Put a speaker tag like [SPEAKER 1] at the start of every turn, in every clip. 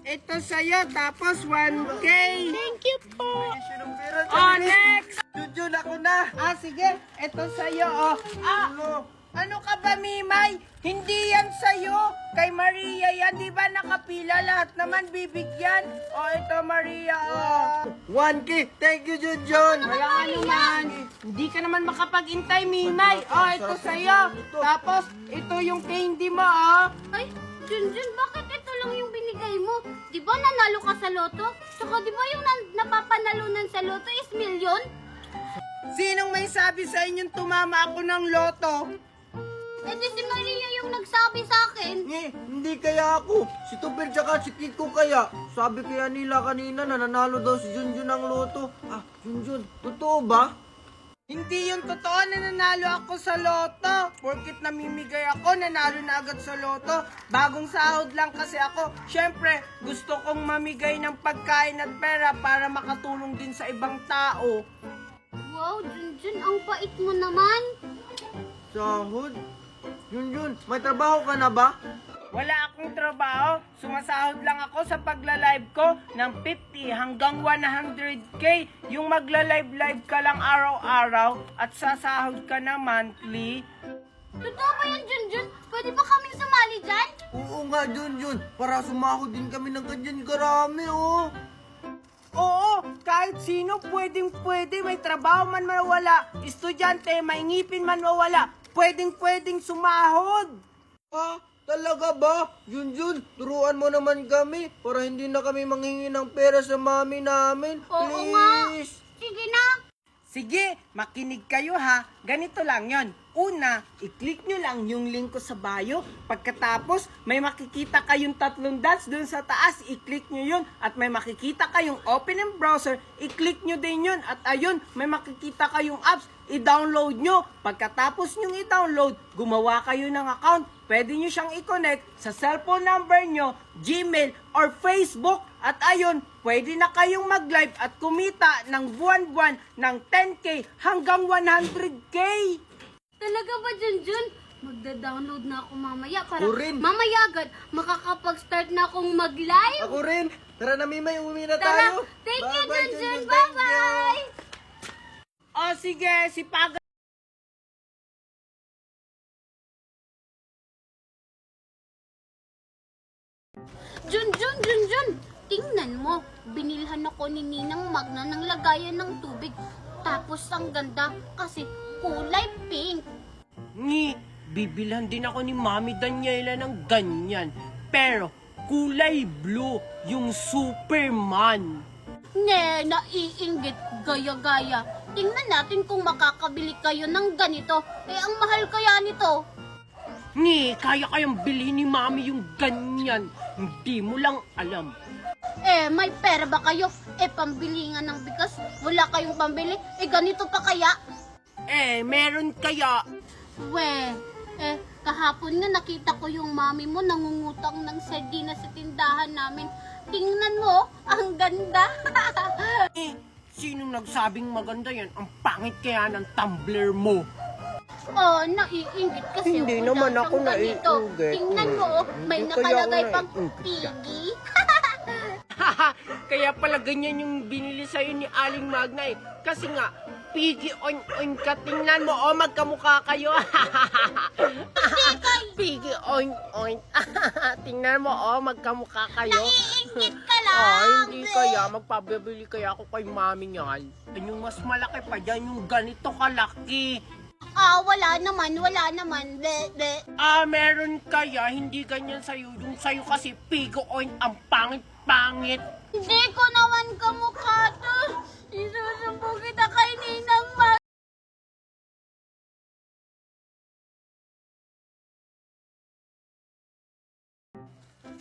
[SPEAKER 1] ito sa'yo, tapos 1K.
[SPEAKER 2] Thank you po.
[SPEAKER 1] Oh, next!
[SPEAKER 3] Junjun, ako na.
[SPEAKER 1] Sige, ito sa'yo, oh. Ano ka ba, Mimay? Hindi yan sa'yo. Kay Maria yan, di ba nakapila? Lahat naman bibigyan. Oh, ito, Maria, oh.
[SPEAKER 3] 1K. Thank you, Junjun.
[SPEAKER 1] Wala ka naman. Hindi ka naman makapag-intay, Mimay. Oh, ito sa'yo. Tapos, ito yung candy mo, oh.
[SPEAKER 2] Ay, Junjun, bakit ito lang yung binigay mo? Di ba nanalo ka sa loto? Tsaka di ba yung napapanalunan sa loto is milyon?
[SPEAKER 1] Sinong may sabi sa inyong tumama ako ng loto?
[SPEAKER 2] Eh di si Maria yung nagsabi sa akin.
[SPEAKER 3] Hindi kaya ako. Si Tupir tsaka si Kiko kaya. Sabi kaya nila kanina na nanalo daw si Junjun ng loto. Junjun, totoo ba?
[SPEAKER 1] Hindi yung totoo na nanalo ako sa loto. Porkit namimigay ako, nanalo na agad sa loto. Bagong sahod lang kasi ako. Siyempre, gusto kong mamigay ng pagkain at pera para makatulong din sa ibang tao.
[SPEAKER 2] Wow, Junjun, ang bait mo naman.
[SPEAKER 3] Sahod? Junjun, may trabaho ka na ba?
[SPEAKER 1] Wala akong trabaho. Sumasahod lang ako sa pagla-live ko ng 50 hanggang 100K. Yung magla-live ka lang araw-araw at sasahod ka na monthly.
[SPEAKER 2] Totoo ba yan, Junjun? Pwede ba kaming sumali dyan?
[SPEAKER 3] Oo nga, Junjun. Para sumahod din kami ng ganyan karami, oh.
[SPEAKER 1] Oo, kahit sino pwedeng-pwede. May trabaho man mawala. Estudyante, may ngipin man mawala. Pwedeng-pwedeng sumahod.
[SPEAKER 3] Talaga ba? Junjun, turuan mo naman kami para hindi na kami manghingi ng pera sa mami namin.
[SPEAKER 2] Oo nga.
[SPEAKER 3] Please.
[SPEAKER 2] Sige na.
[SPEAKER 1] Sige, makinig kayo ha. Ganito lang yon. Una, i-click nyo lang yung link ko sa bio. Pagkatapos, may makikita kayong 3 dots dun sa taas. I-click nyo yun. At may makikita kayong open in browser. I-click nyo din yun. At ayun, may makikita kayong apps. I-download nyo. Pagkatapos nyo i-download, gumawa kayo ng account. Pwede nyo siyang i-connect sa cellphone number nyo, Gmail, or Facebook. At ayun, pwede na kayong mag-live at kumita ng buwan-buwan ng 10K hanggang 100K.
[SPEAKER 2] Talaga ba, Junjun? Magda-download na ako mamaya para
[SPEAKER 3] Ako rin.
[SPEAKER 2] mamaya agad makakapag-start na akong mag-live.
[SPEAKER 3] Ako rin. Tara na, Mimay, umuwi na
[SPEAKER 2] Tara.
[SPEAKER 3] tayo.
[SPEAKER 2] Thank you,
[SPEAKER 3] Bye-bye,
[SPEAKER 2] Junjun.
[SPEAKER 3] Thank you.
[SPEAKER 2] Bye-bye.
[SPEAKER 1] O sige, si Paga.
[SPEAKER 2] Junjun. Tingnan mo. Binilhan ako ni Ninang Magna ng lagayan ng tubig. Tapos ang ganda kasi kulay pink.
[SPEAKER 1] Bibilhan din ako ni Mami Daniela ng ganyan. Pero, kulay blue, yung Superman.
[SPEAKER 2] Naiinggit. Gaya-gaya. Tingnan natin kung makakabili kayo ng ganito. Ang mahal kaya nito.
[SPEAKER 1] Kaya kayang bilhin ni Mami yung ganyan. Hindi mo lang alam.
[SPEAKER 2] May pera ba kayo? Pambili nga ng bigas. Wala kayong pambili. Ganito pa kaya?
[SPEAKER 1] Meron kaya.
[SPEAKER 2] Kahapon nga nakita ko yung mami mo nangungutang ng sardinas sa tindahan namin. Tingnan mo, ang ganda.
[SPEAKER 1] Sinong nagsabing maganda yan? Ang pangit kaya ng tumbler mo.
[SPEAKER 2] Naiinggit kasi
[SPEAKER 3] Hindi
[SPEAKER 2] ako
[SPEAKER 3] naman
[SPEAKER 2] lang
[SPEAKER 3] ako
[SPEAKER 2] ng ganito.
[SPEAKER 3] naiinggit.
[SPEAKER 2] Tingnan mo, may
[SPEAKER 3] Hindi kaya ako
[SPEAKER 2] nakalagay pang
[SPEAKER 3] naiinggit.
[SPEAKER 2] piggy.
[SPEAKER 1] Kaya pala ganyan yung binili sa'yo ni Aling Magna eh. Kasi nga, pigi oin ka. Tingnan mo, magkamukha kayo. Pigi oin. Tingnan mo, magkamukha kayo.
[SPEAKER 2] Naiinggit ka lang.
[SPEAKER 1] Hindi kaya. Magpabibili kaya ako kay Mami niyan. Yung mas malaki pa dyan, yung ganito kalaki.
[SPEAKER 2] Wala naman.
[SPEAKER 1] Meron kaya, hindi ganyan sa'yo. Yung sa'yo kasi, pigo oin, ang pangit-pangit.
[SPEAKER 2] Hindi ko naman kamukha to. Isusumbong kita kay Ninang Mag.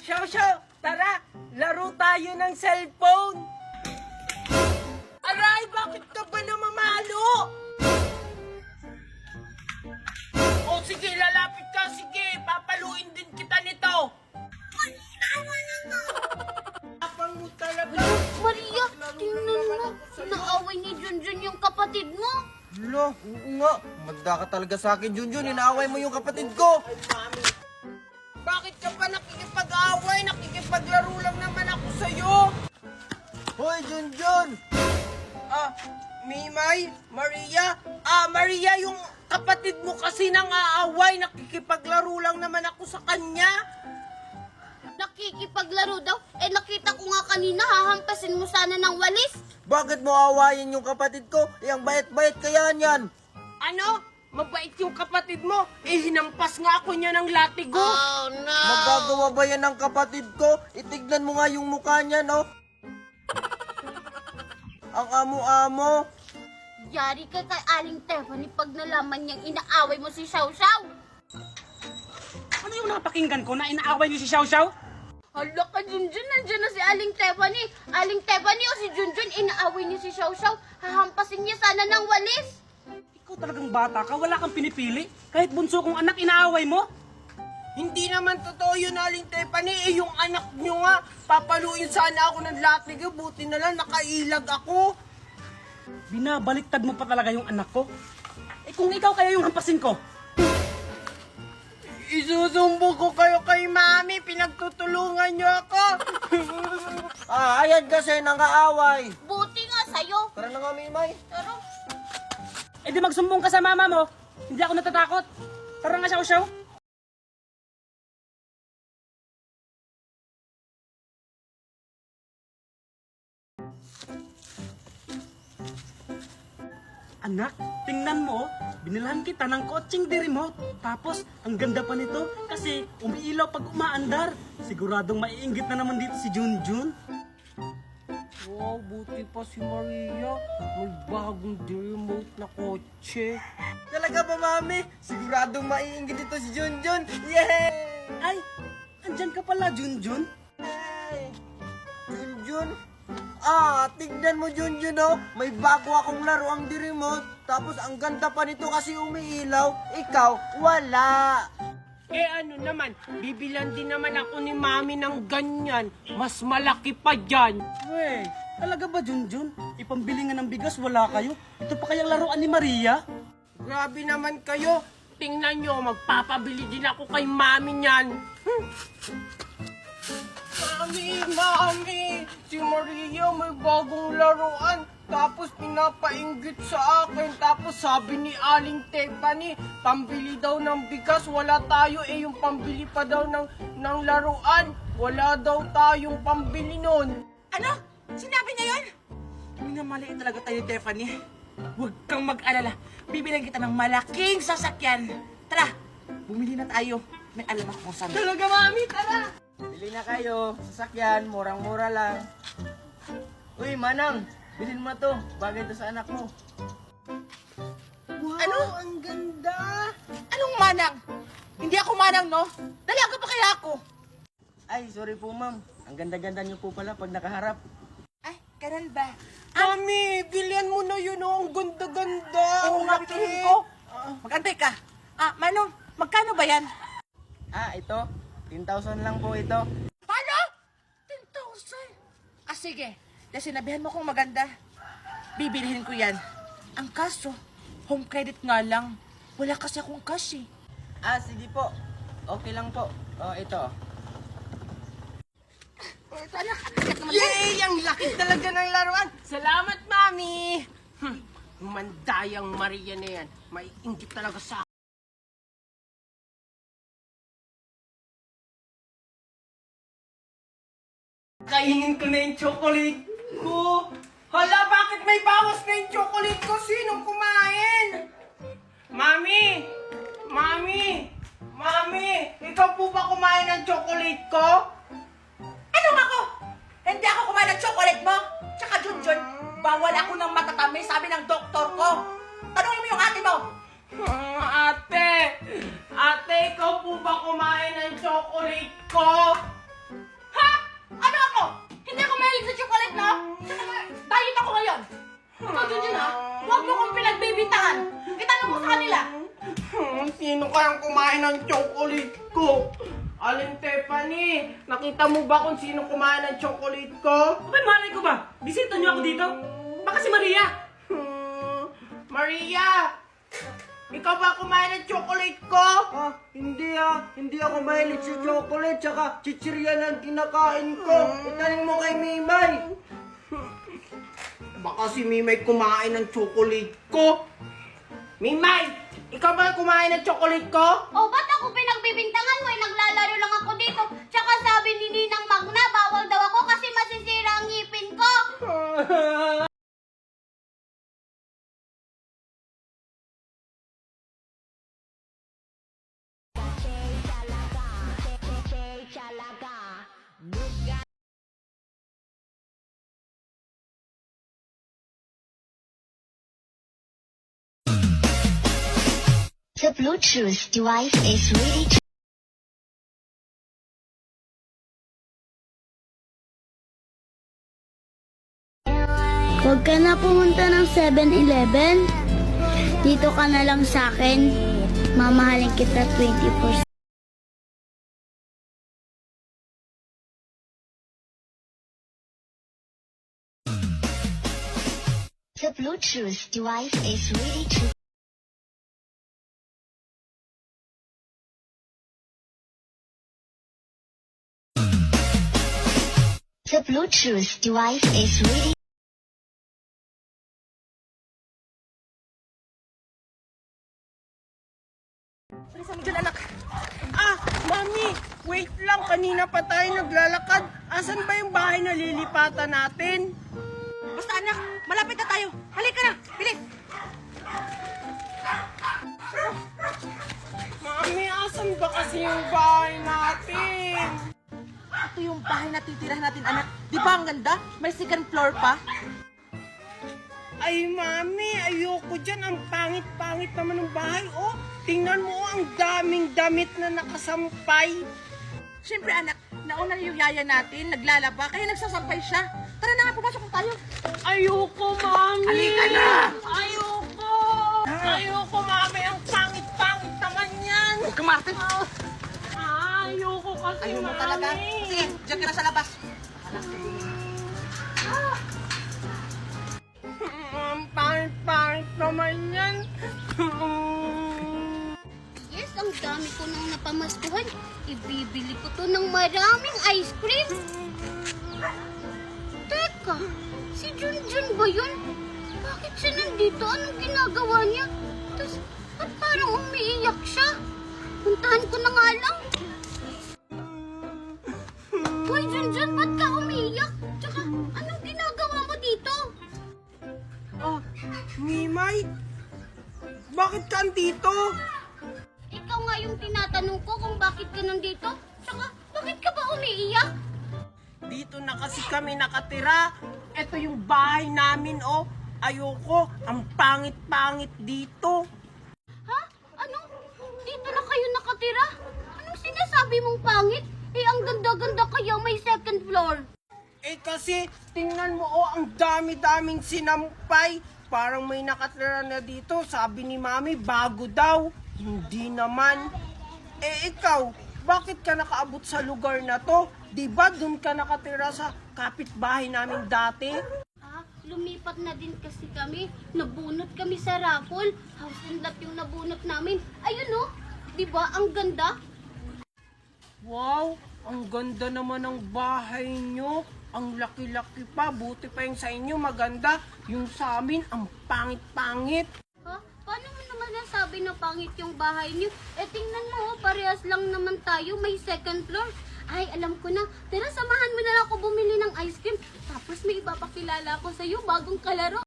[SPEAKER 1] Shaw, tara! Laro tayo ng cellphone! Aray, bakit ka ba namamalo? Sige, lalapit ka, sige! Papaluin din kita nito! Apang mo talaga!
[SPEAKER 2] Maria, tingnan mo. Naaway ni Junjun yung kapatid mo.
[SPEAKER 3] Hala, oo nga. Magda ka talaga sa akin, Junjun. Inaaway mo yung kapatid ko.
[SPEAKER 1] Bakit ka pa nakikipag-away? Nakikipaglaro lang naman
[SPEAKER 3] Junjun.
[SPEAKER 1] Mimay, Maria. Maria, yung kapatid mo kasi nang aaway, nakikipaglaro lang naman ako sa kanya.
[SPEAKER 2] Nakikipaglaro daw? Nakita ko nga kanina, hahampasin mo sana ng walis.
[SPEAKER 3] Bakit mo awayin yung kapatid ko? Yang bayat-bayat kaya niyan.
[SPEAKER 1] Ano? Mabait yung kapatid mo. Hinampas nga ako niya ng latigo.
[SPEAKER 3] Magagawa ba yan ng kapatid ko? Itignan mo nga yung mukha niya, no? Ang amo-amo.
[SPEAKER 2] Yari ka kay Aling Tiffany pag nalaman niyang inaaway mo si Xiao Xiao.
[SPEAKER 4] Ano yung napakinggan ko na inaaway niyo si Xiao Xiao?
[SPEAKER 2] Hala ka, Junjun, nandiyan na si Aling Tiffany. Aling Tiffany o si Junjun, inaaway niya si Xiao Xiao. Hahampasin niya sana ng walis.
[SPEAKER 4] Ikaw talagang bata ka, wala kang pinipili. Kahit bunso kong anak, inaaway mo.
[SPEAKER 1] Hindi naman totoo yun, Aling Tiffany. Yung anak nyo nga, papaluin sana ako ng latigo. Buti na lang, nakailag ako.
[SPEAKER 4] Binabaliktad mo pa talaga yung anak ko. Kung ikaw kaya yung hampasin ko.
[SPEAKER 1] Isusumbo ko kayo kay Mami. Pinagtutulungan nyo ako.
[SPEAKER 3] Ayan kasi nangaaway.
[SPEAKER 2] Buti nga sa'yo.
[SPEAKER 3] Tara na nga, Mimay.
[SPEAKER 2] Pero,
[SPEAKER 4] Di magsumbong ka sa mama mo. Hindi ako natatakot. Tara nga, Xiao Xiao. Anak, tingnan mo, binilhan kita ng coaching di remote. Tapos, ang ganda pa nito kasi umiilaw pag umaandar. Siguradong maiinggit na naman dito si Junjun.
[SPEAKER 1] Wow, buti pa si Maria. May bagong remote na kotse.
[SPEAKER 3] Talaga ba, Mami? Siguradong maiinggit dito si Junjun. Yay!
[SPEAKER 4] Ay, andyan ka pala, Junjun.
[SPEAKER 3] Hey! Junjun? Tignan mo, Junjun, oh. May bago akong laruang di remote. Tapos ang ganda pa nito kasi umiilaw. Ikaw, wala.
[SPEAKER 1] Ano naman, bibilan din naman ako ni Mami ng ganyan. Mas malaki pa dyan.
[SPEAKER 4] Wey, talaga ba, Junjun? Ipambili nga ng bigas, wala kayo. Ito pa kayang laruan ni Maria?
[SPEAKER 1] Grabe naman kayo. Tingnan nyo, magpapabili din ako kay Mami niyan. Mami, si Maria may bagong laruan. Tapos pinapainggit sa akin. Tapos sabi ni Aling Tiffany, pambili daw ng bigas, wala tayo. Yung pambili pa daw ng laruan, wala daw tayong pambili nun.
[SPEAKER 5] Ano? Sinabi niya yun? Minamaliit talaga tayo, Tiffany. Huwag kang mag-alala. Bibilang kita ng malaking sasakyan. Tara, bumili na tayo. May alam ako kung saan.
[SPEAKER 1] Talaga, Mami, tara!
[SPEAKER 3] Bili na kayo. Sasakyan, murang-mura lang. Uy, Manang, bilhin mo to. Bagay to sa anak mo.
[SPEAKER 1] Wow,
[SPEAKER 5] Ano?
[SPEAKER 1] ang ganda!
[SPEAKER 5] Anong manang? Hindi ako manang, no? Dalaga pa kaya ako?
[SPEAKER 3] Ay, sorry po, ma'am. Ang ganda-ganda niyo po pala pag nakaharap.
[SPEAKER 5] Ay, ganun ba?
[SPEAKER 1] Mami, bilian mo na yun, oh. Ang ganda-ganda!
[SPEAKER 5] Oo
[SPEAKER 1] Ang
[SPEAKER 5] nga,
[SPEAKER 1] laki.
[SPEAKER 5] bilhin ko. Magantay ka. Manong, magkano ba yan?
[SPEAKER 3] Ito. 10,000 lang po ito.
[SPEAKER 5] Paano? 10,000. Sige. Dahil sinabihan mo kong maganda. Bibilihin ko yan. Ang kaso, home credit nga lang. Wala kasi akong cash eh.
[SPEAKER 3] Sige po. Okay lang po. Ito.
[SPEAKER 1] Yay! Ang laki talaga ng laruan! Salamat, Mami! Mandayang Maria na yan. May inggit talaga sa Kainin ko na yung chocolate ko. Hala, bakit may bawas na yung chocolate ko? Sinong kumain? Mami! Mami! Mami! Ikaw po ba kumain ng chocolate ko?
[SPEAKER 5] Anong ako? Hindi ako kumain ng chocolate mo. Tsaka Junjun, bawal ako ng matatamis, sabi ng doktor ko. Tanungin mo yung ate mo.
[SPEAKER 1] Ate! Ate, ikaw po ba kumain ng chocolate ko?
[SPEAKER 5] Ha? Ano ako? Hindi ako mahilig sa chocolate, no? Tsaka diet ako ngayon. Ikaw, Junjun, ha? Huwag mo kong pinagbibintangan. Itanong mo sa kanila.
[SPEAKER 1] Sino kayang kumain ng chocolate ko? Aling Tiffany, nakita mo ba kung sino kumain ng chocolate ko?
[SPEAKER 4] Abay, malay ko ba? Bisita niyo ako dito? Baka si Maria.
[SPEAKER 1] Maria! Ikaw ba kumain ng chocolate ko?
[SPEAKER 3] Hindi Hindi ako mahilig sa chocolate, tsaka chichirya ang kinakain ko. Itanin mo kay Mimay.
[SPEAKER 1] Baka si Mimay kumain ng chocolate ko. Mimay! Ikaw ba kumain ng chocolate ko?
[SPEAKER 2] O, ba't ako pinagbibintangan mo? Naglalaro lang ako dito. Tsaka sabi ni Ninang Magna, bawal daw ako kasi masisira ang ngipin ko.
[SPEAKER 6] The Bluetooth device is ready to
[SPEAKER 7] Huwag ka na pumunta ng 7-Eleven. Dito ka na lang sa akin. Mamahalin kita 24/7.
[SPEAKER 6] The Bluetooth device is ready to The Bluetooth device is ready.
[SPEAKER 5] Bilisan mo dyan, anak.
[SPEAKER 1] Ah, Mami! Wait lang, kanina pa tayo naglalakad. Asan ba yung bahay na lilipatan natin?
[SPEAKER 5] Basta, anak, malapit na tayo. Halika na, bilis.
[SPEAKER 1] Mami, asan ba kasi yung bahay natin?
[SPEAKER 5] Ito yung bahay na titirahan natin, anak. Di ba ang ganda? May second floor pa.
[SPEAKER 1] Ay, Mami, ayoko dyan. Ang pangit-pangit naman ng bahay. Oh, tingnan mo, ang daming damit na nakasampay.
[SPEAKER 5] Siyempre, anak, nauna yung yaya natin, naglalaba, kaya nagsasampay siya. Tara na nga, pumasok na tayo.
[SPEAKER 1] Ayoko, Mami.
[SPEAKER 5] Halika na!
[SPEAKER 1] Ayoko. Ayoko, Mami. Ang pangit-pangit naman yan.
[SPEAKER 5] Huwag kang Martin.
[SPEAKER 1] Ayoko kasi,
[SPEAKER 5] Ayaw mo
[SPEAKER 1] Mami.
[SPEAKER 5] talaga. Sige, diyan ka na sa labas.
[SPEAKER 1] Ang pangit-pangit naman yan.
[SPEAKER 2] Yes, ang dami ko nang napamaskuhan. Ibibili ko to ng maraming ice cream. Teka, si Junjun ba yun? Bakit siya nandito? Anong ginagawa niya? Tapos, ba't parang umiiyak siya? Puntahan ko na nga lang. Hoy, Junjun, ba't ka umiiyak? Tsaka, anong ginagawa mo dito?
[SPEAKER 1] Oh, Mimay? Bakit ka andito?
[SPEAKER 2] Ikaw nga yung tinatanong ko kung bakit ka nandito. Tsaka, bakit ka ba umiiyak?
[SPEAKER 1] Dito na kasi kami nakatira. Ito yung bahay namin, oh. Ayoko, ang pangit-pangit dito.
[SPEAKER 2] Ha? Ano? Dito na kayo nakatira? Anong sinasabi mong pangit? Eh, ang ganda-ganda kaya may second floor.
[SPEAKER 1] Eh kasi, tingnan mo, oh, ang dami-daming sinampay. Parang may nakatira na dito. Sabi ni Mami, bago daw. Hindi naman. Eh ikaw, bakit ka nakaabot sa lugar na to? Di ba dun ka nakatira sa kapitbahay namin dati?
[SPEAKER 2] Ah, lumipat na din kasi kami. Nabunot kami sa raffle. House and lot yung nabunot namin. Ayun oh, di ba ang ganda?
[SPEAKER 1] Wow, ang ganda naman ng bahay nyo. Ang laki-laki pa. Buti pa yung sa inyo maganda. Yung sa amin, ang pangit-pangit.
[SPEAKER 2] Ha? Paano mo naman nasabi na pangit yung bahay niyo? Eh, tingnan mo, oh, parehas lang naman tayo. May second floor. Ay, alam ko na. Tara, samahan mo na lang ako bumili ng ice cream. Tapos may ipapakilala ko sa'yo, bagong kalaro.